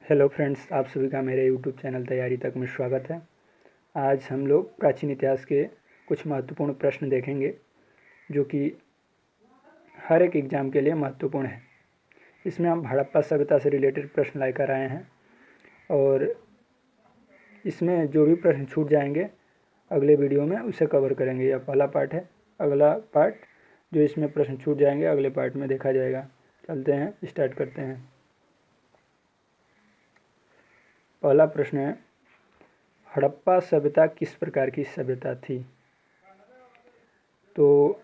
Hello friends, आप सभी का मेरे यूट्यूब चैनल तैयारी तक में स्वागत है। आज हम लोग प्राचीन इतिहास के कुछ महत्वपूर्ण प्रश्न देखेंगे जो कि हर एक एग्ज़ाम के लिए महत्वपूर्ण है। इसमें हम हड़प्पा सभ्यता से रिलेटेड प्रश्न लेकर आए हैं और इसमें जो भी प्रश्न छूट जाएंगे अगले वीडियो में उसे कवर करेंगे। यह पहला पार्ट है। अगला पार्ट जो इसमें प्रश्न छूट जाएंगे अगले पार्ट में देखा जाएगा। चलते हैं, स्टार्ट करते हैं। पहला प्रश्न है, हड़प्पा सभ्यता किस प्रकार की सभ्यता थी? तो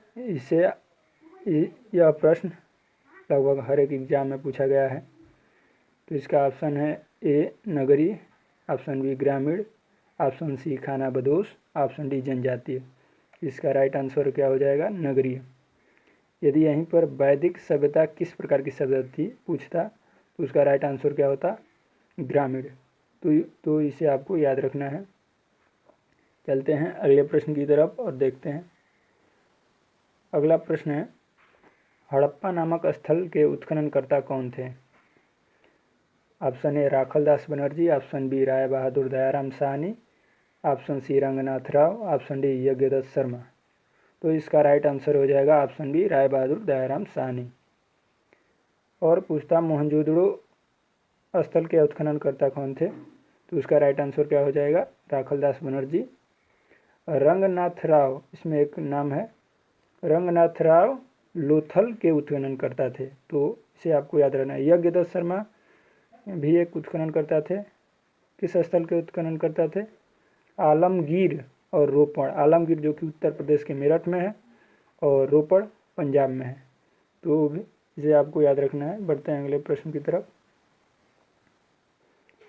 यह प्रश्न लगभग हर एक एग्जाम में पूछा गया है। तो इसका ऑप्शन है ए नगरीय, ऑप्शन बी ग्रामीण, ऑप्शन सी खानाबदोश, ऑप्शन डी जनजातीय। इसका राइट आंसर क्या हो जाएगा? नगरीय। यदि यहीं पर वैदिक सभ्यता किस प्रकार की सभ्यता थी पूछता तो उसका राइट आंसर क्या होता? ग्रामीण। तो इसे आपको याद रखना है। चलते हैं अगले प्रश्न की तरफ और देखते हैं। अगला प्रश्न है, हड़प्पा नामक स्थल के उत्खननकर्ता कौन थे? Option A Rakhaldas Banerjee, option B Rai Bahadur Dayaram Sahni, option C Ranganath Rao, option D Yagyadatt Sharma. तो इसका राइट आंसर हो जाएगा ऑप्शन बी राय बहादुर दयाराम साहनी। और पूछता मोहनजोदड़ो स्थल के उत्खननकर्ता कौन थे? तो उसका राइट आंसर क्या हो जाएगा? राखलदास बनर्जी। रंगनाथ राव, इसमें एक नाम है, रंगनाथ राव लोथल के उत्खननकर्ता थे। तो इसे आपको याद रखना है। यज्ञदत्त शर्मा भी एक उत्खननकर्ता थे। किस स्थल के उत्खननकर्ता थे? आलमगीर और रोपड़। आलमगीर जो कि उत्तर प्रदेश के मेरठ में है और रोपड़ पंजाब में है। तो इसे आपको याद रखना है। बढ़ते हैं अगले प्रश्न की तरफ।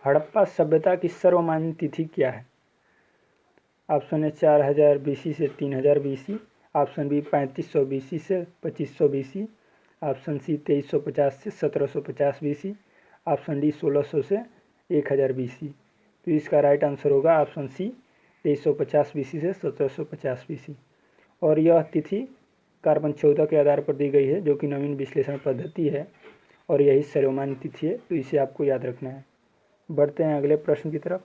हड़प्पा सभ्यता की सर्वमान्य तिथि क्या है? ऑप्शन ए 4000 BC से 3000 BC, ऑप्शन बी 3500 BC से 2500 BC, ऑप्शन सी 2350 से 1750 BC, ऑप्शन डी 1600 से 1000 BC। तो इसका राइट आंसर होगा ऑप्शन सी 2350 BC से 1750 BC। और यह तिथि कार्बन 14 के आधार पर दी गई है जो कि नवीन विश्लेषण पद्धति है और यही सर्वमान्य तिथि है। तो इसे आपको याद रखना है। बढ़ते हैं अगले प्रश्न की तरफ।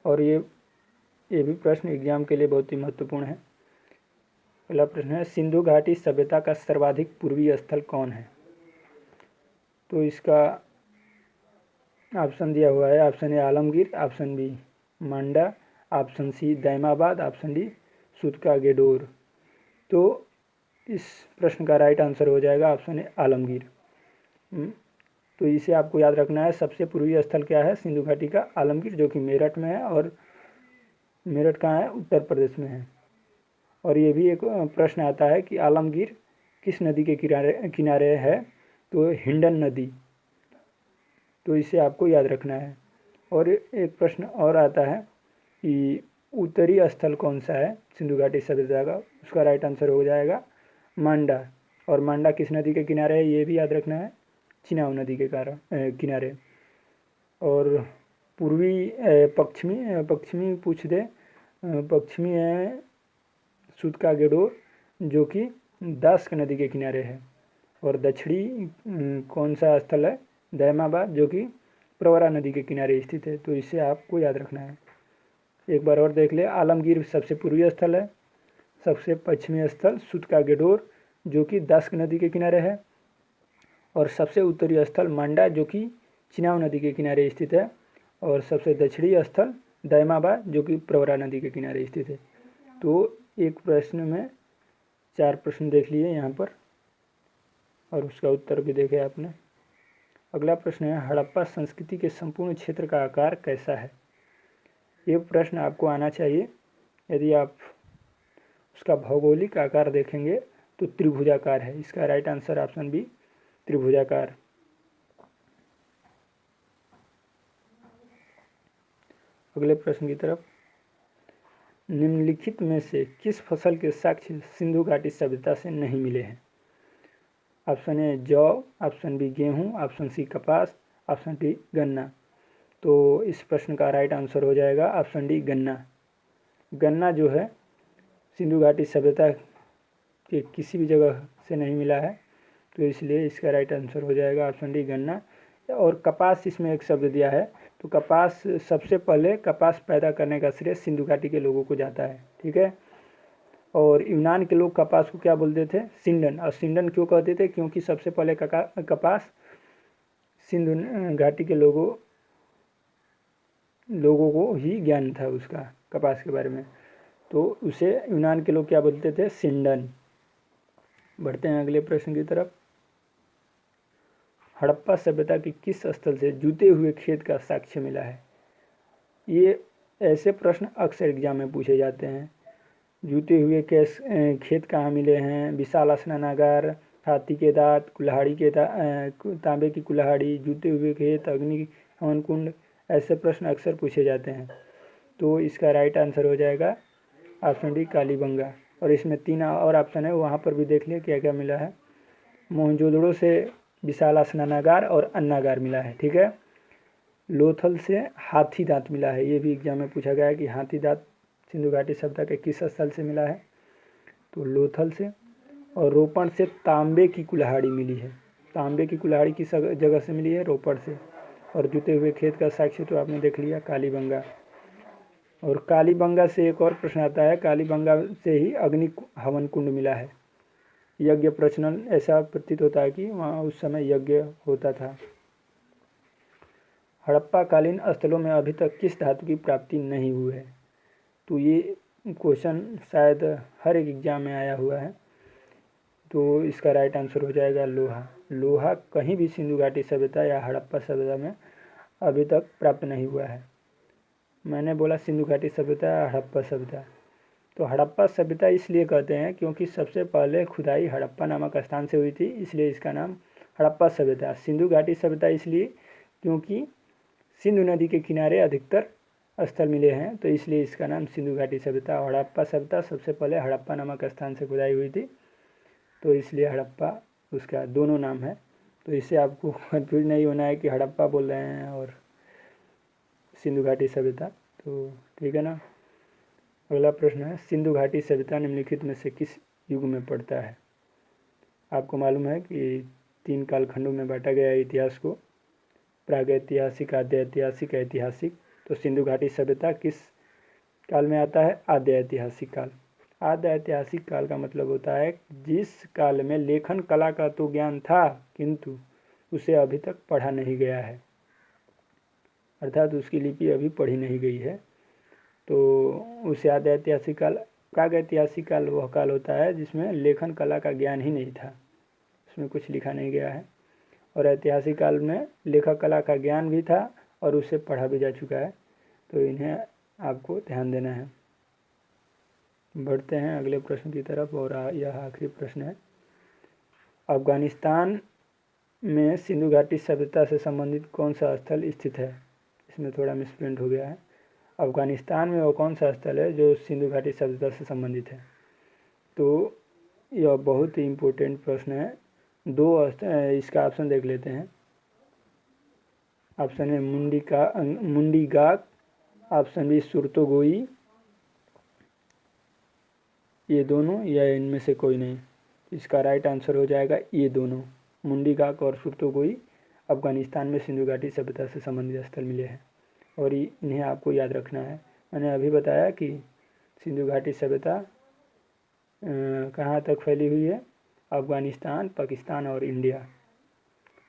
और ये भी प्रश्न एग्जाम के लिए बहुत ही महत्वपूर्ण है। पहला प्रश्न है, सिंधु घाटी सभ्यता का सर्वाधिक पूर्वी स्थल कौन है? तो इसका ऑप्शन दिया हुआ है। Option A Alamgir, option B Manda, option C Daimabad, option D Sutkagen Dor. तो इस प्रश्न का राइट आंसर हो जाएगा ऑप्शन ए आलमगीर। तो इसे आपको याद रखना है। सबसे पूर्वी स्थल क्या है सिंधु घाटी का? आलमगीर, जो कि मेरठ में है। और मेरठ कहाँ है? उत्तर प्रदेश में है। और ये भी एक प्रश्न आता है कि आलमगीर किस नदी के किनारे है? तो हिंडन नदी। तो इसे आपको याद रखना है। और एक प्रश्न और आता है कि उत्तरी स्थल कौन सा है सिंधु घाटी सभ्यता का? उसका राइट आंसर हो जाएगा मांडा। और मांडा किस नदी के किनारे है ये भी याद रखना है? चिनाब नदी के किनारे। और पूर्वी पश्चिमी पूछ दे, पश्चिमी है सूतका गेडोर जो कि दास्क नदी के किनारे है। और दक्षिणी कौन सा स्थल है? दैमाबाद जो कि प्रवरा नदी के किनारे स्थित है। तो इसे आपको याद रखना है। एक बार और देख ले। आलमगीर सबसे पूर्वी स्थल है। सबसे पश्चिमी स्थल सूतका गेडोर जो कि दास्क नदी के किनारे है। और सबसे उत्तरी स्थल मांडा जो कि चिनाब नदी के किनारे स्थित है। और सबसे दक्षिणी स्थल दैमाबाद जो कि प्रवरा नदी के किनारे स्थित है। तो एक प्रश्न में 4 प्रश्न देख लिए यहाँ पर और उसका उत्तर भी देखे आपने। अगला प्रश्न है, हड़प्पा संस्कृति के संपूर्ण क्षेत्र का आकार कैसा है? ये प्रश्न आपको आना चाहिए। यदि आप उसका भौगोलिक आकार देखेंगे तो त्रिभुजाकार है। इसका राइट आंसर ऑप्शन बी त्रिभुजाकार। अगले प्रश्न की तरफ। निम्नलिखित में से किस फसल के साक्ष्य सिंधु घाटी सभ्यता से नहीं मिले हैं? ऑप्शन ए जौ, ऑप्शन बी गेहूं, ऑप्शन सी कपास, ऑप्शन डी गन्ना। तो इस प्रश्न का राइट आंसर हो जाएगा ऑप्शन डी गन्ना। गन्ना जो है सिंधु घाटी सभ्यता के किसी भी जगह से नहीं मिला है। तो इसलिए इसका राइट आंसर हो जाएगा ऑप्शन डी गन्ना। और कपास इसमें एक शब्द दिया है, तो कपास सबसे पहले कपास पैदा करने का श्रेय सिंधु घाटी के लोगों को जाता है, ठीक है। और यूनान के लोग कपास को क्या बोलते थे? सिंडन। और सिंडन क्यों कहते थे? क्योंकि सबसे पहले कपास सिंधु घाटी के लोगों को ही ज्ञान था उसका, कपास के बारे में, तो उसे यूनान के लोग क्या बोलते थे? सिंडन। बढ़ते हैं अगले प्रश्न की तरफ। हड़प्पा सभ्यता की किस स्थल से जूते हुए खेत का साक्ष्य मिला है? ये ऐसे प्रश्न अक्सर एग्जाम में पूछे जाते हैं। जूते हुए खेत कहाँ मिले हैं? विशाल स्नानागार, हाथी के दांत, कुल्हाड़ी के तांबे की कुल्हाड़ी, जूते हुए खेत, अग्नि हवन कुंड, ऐसे प्रश्न अक्सर पूछे जाते हैं। तो इसका राइट आंसर हो जाएगा ऑप्शन डी, कालीबंगा। और इसमें 3 और ऑप्शन है, वहाँ पर भी देख लिया क्या क्या मिला है। मोहनजोदड़ो से विशाल स्नानागार और अन्नागार मिला है, ठीक है। लोथल से हाथी दांत मिला है, ये भी एग्जाम में पूछा गया है कि हाथी दांत सिंधु घाटी सभ्यता के किस स्थल से मिला है? तो लोथल से। और रोपण से तांबे की कुल्हाड़ी मिली है। तांबे की कुल्हाड़ी किस जगह से मिली है? रोपण से। और जुते हुए खेत का साक्ष्य तो आपने देख लिया, कालीबंगा। और कालीबंगा से एक और प्रश्न आता है, कालीबंगा से ही अग्नि हवन कुंड मिला है। यज्ञ प्रचलन, ऐसा प्रतीत होता है कि वहाँ उस समय यज्ञ होता था। हड़प्पा कालीन स्थलों में अभी तक किस धातु की प्राप्ति नहीं हुई है? तो ये क्वेश्चन शायद हर एक एग्जाम में आया हुआ है, तो इसका राइट आंसर हो जाएगा लोहा। लोहा कहीं भी सिंधु घाटी सभ्यता या हड़प्पा सभ्यता में अभी तक प्राप्त नहीं हुआ है। मैंने बोला सिंधु घाटी सभ्यता या हड़प्पा सभ्यता, तो हड़प्पा सभ्यता इसलिए कहते हैं क्योंकि सबसे पहले खुदाई हड़प्पा नामक स्थान से हुई थी, इसलिए इसका नाम हड़प्पा सभ्यता। सिंधु घाटी सभ्यता इसलिए क्योंकि सिंधु नदी के किनारे अधिकतर स्थल मिले हैं, तो इसलिए इसका नाम सिंधु घाटी सभ्यता। हड़प्पा सभ्यता सबसे पहले हड़प्पा नामक स्थान से खुदाई हुई थी, तो इसलिए हड़प्पा उसका दोनों नाम है। तो इससे आपको कंफ्यूज नहीं होना है कि हड़प्पा बोल रहे हैं और सिंधु घाटी सभ्यता, तो ठीक है ना। अगला प्रश्न है, सिंधु घाटी सभ्यता निम्नलिखित में से किस युग में पड़ता है? आपको मालूम है कि 3 कालखंडों में बांटा गया है इतिहास को, प्रागैतिहासिक, आद्य ऐतिहासिक, ऐतिहासिक। तो सिंधु घाटी सभ्यता किस काल में आता है? आद्य ऐतिहासिक काल। आद्य ऐतिहासिक काल का मतलब होता है जिस काल में लेखन कला का तो ज्ञान था किंतु उसे अभी तक पढ़ा नहीं गया है, अर्थात उसकी लिपि अभी पढ़ी नहीं गई है, तो उसे आद्य ऐतिहासिक काल। प्रागैतिहासिक काल वह काल होता है जिसमें लेखन कला का ज्ञान ही नहीं था, उसमें कुछ लिखा नहीं गया है। और ऐतिहासिक काल में लेखक कला का ज्ञान भी था और उसे पढ़ा भी जा चुका है, तो इन्हें आपको ध्यान देना है। बढ़ते हैं अगले प्रश्न की तरफ, और यह आखिरी प्रश्न है, अफगानिस्तान में सिंधु घाटी सभ्यता से संबंधित कौन सा स्थल स्थित है? इसमें थोड़ा मिसप्रिंट हो गया है। अफगानिस्तान में वो कौन सा स्थल है जो सिंधु घाटी सभ्यता से संबंधित है? तो यह बहुत ही इम्पोर्टेंट प्रश्न है। इसका ऑप्शन देख लेते हैं। ऑप्शन है मुंडीगाक, ऑप्शन बी सुरतोगोई, ये दोनों, या इनमें से कोई नहीं। इसका राइट आंसर हो जाएगा ये दोनों, मुंडीगाक और सुरतोगोई अफगानिस्तान में सिंधु घाटी सभ्यता से संबंधित स्थल मिले हैं, और इन्हें आपको याद रखना है। मैंने अभी बताया कि सिंधु घाटी सभ्यता कहाँ तक फैली हुई है? अफगानिस्तान, पाकिस्तान और इंडिया,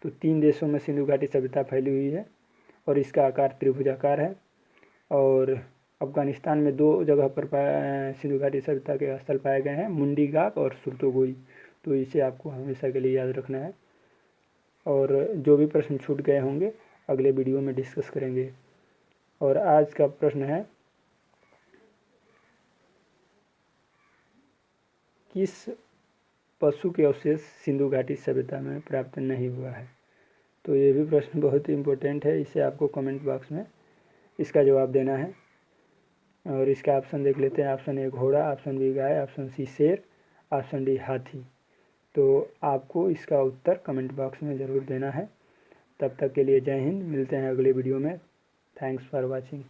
तो 3 देशों में सिंधु घाटी सभ्यता फैली हुई है, और इसका आकार त्रिभुजाकार है। और अफगानिस्तान में 2 जगह पर सिंधु घाटी सभ्यता के स्थल पाए गए हैं, मुंडीगाक और सुरतोगोई, तो इसे आपको हमेशा के लिए याद रखना है। और जो भी प्रश्न छूट गए होंगे अगले वीडियो में डिस्कस करेंगे। और आज का प्रश्न है, किस पशु के अवशेष सिंधु घाटी सभ्यता में प्राप्त नहीं हुआ है? तो ये भी प्रश्न बहुत ही इम्पोर्टेंट है, इसे आपको कमेंट बॉक्स में इसका जवाब देना है। और इसका ऑप्शन देख लेते हैं। ऑप्शन ए घोड़ा, ऑप्शन बी गाय, ऑप्शन सी शेर, ऑप्शन डी हाथी। तो आपको इसका उत्तर कमेंट बॉक्स में ज़रूर देना है। तब तक के लिए जय हिंद, मिलते हैं अगले वीडियो में। Thanks for watching.